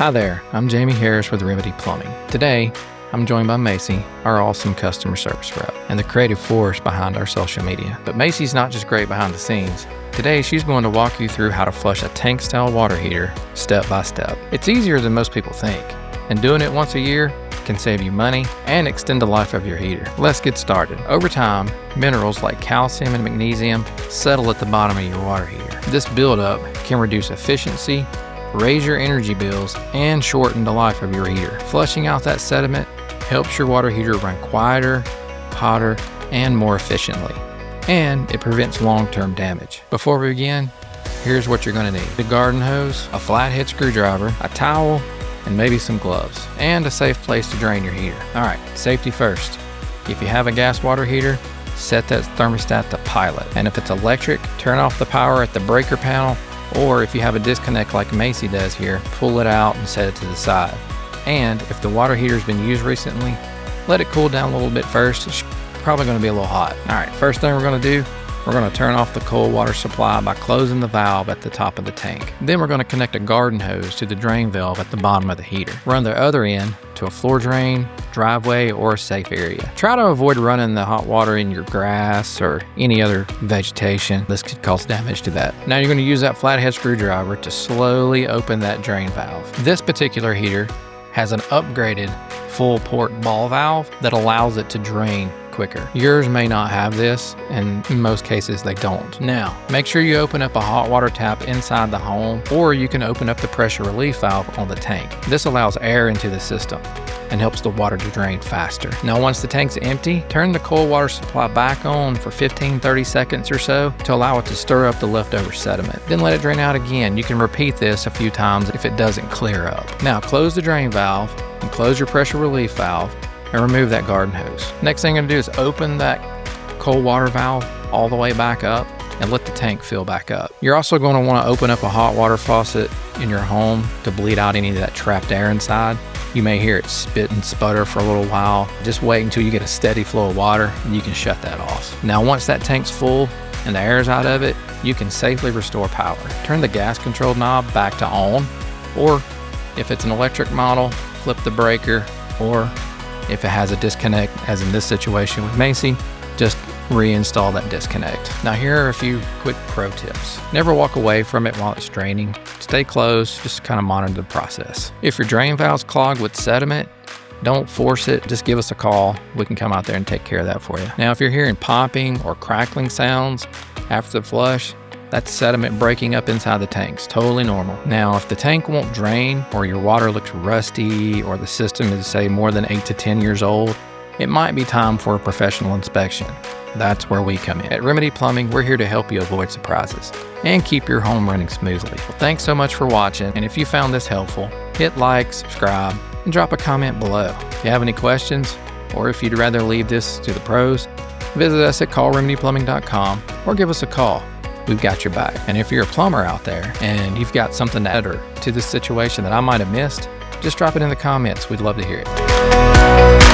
Hi there, I'm Jamie Harris with Remedy Plumbing. Today, I'm joined by Macie, our awesome customer service rep, and the creative force behind our social media. But Macie's not just great behind the scenes. Today, she's going to walk you through how to flush a tank-style water heater step by step. It's easier than most people think, and doing it once a year can save you money and extend the life of your heater. Let's get started. Over time, minerals like calcium and magnesium settle at the bottom of your water heater. This buildup can reduce efficiency, raise your energy bills, and shorten the life of your heater. Flushing out that sediment helps your water heater run quieter, hotter, and more efficiently. And it prevents long-term damage. Before we begin, here's what you're going to need. The garden hose, a flathead screwdriver, a towel, and maybe some gloves, and a safe place to drain your heater. All right, safety first. If you have a gas water heater, set that thermostat to pilot. And if it's electric, turn off the power at the breaker panel, or if you have a disconnect like Macie does here, pull it out and set it to the side. And if the water heater's been used recently, let it cool down a little bit first. It's probably going to be a little hot. All right, first thing we're going to do, we're going to turn off the cold water supply by closing the valve at the top of the tank. Then we're going to connect a garden hose to the drain valve at the bottom of the heater. Run the other end to a floor drain, driveway, or a safe area. Try to avoid running the hot water in your grass or any other vegetation. This could cause damage to that. Now you're going to use that flathead screwdriver to slowly open that drain valve. This particular heater has an upgraded full port ball valve that allows it to drain quicker. Yours may not have this, and in most cases they don't. Now, make sure you open up a hot water tap inside the home, or you can open up the pressure relief valve on the tank. This allows air into the system and helps the water to drain faster. Now, once the tank's empty, turn the cold water supply back on for 15-30 seconds or so to allow it to stir up the leftover sediment. Then let it drain out again. You can repeat this a few times if it doesn't clear up. Now, close the drain valve and close your pressure relief valve and remove that garden hose. Next thing I'm gonna do is open that cold water valve all the way back up and let the tank fill back up. You're also going to want to open up a hot water faucet in your home to bleed out any of that trapped air inside. You may hear it spit and sputter for a little while. Just wait until you get a steady flow of water and you can shut that off. Now, once that tank's full and the air's out of it, you can safely restore power. Turn the gas control knob back to on, or if it's an electric model, flip the breaker, or if it has a disconnect, as in this situation with Macie, just reinstall that disconnect. Now, here are a few quick pro tips. Never walk away from it while it's draining. Stay close, just kind of monitor the process. If your drain valve's clogged with sediment, don't force it, just give us a call. We can come out there and take care of that for you. Now, if you're hearing popping or crackling sounds after the flush, that's sediment breaking up inside the tanks. Totally normal. Now, if the tank won't drain, or your water looks rusty, or the system is, say, more than 8 to 10 years old, it might be time for a professional inspection. That's where we come in. At Remedy Plumbing, we're here to help you avoid surprises and keep your home running smoothly. Well, thanks so much for watching, and if you found this helpful, hit like, subscribe, and drop a comment below. If you have any questions, or if you'd rather leave this to the pros, visit us at callremedyplumbing.com or give us a call. We've got your back. And if you're a plumber out there and you've got something to add to this situation that I might have missed, just drop it in the comments. We'd love to hear it.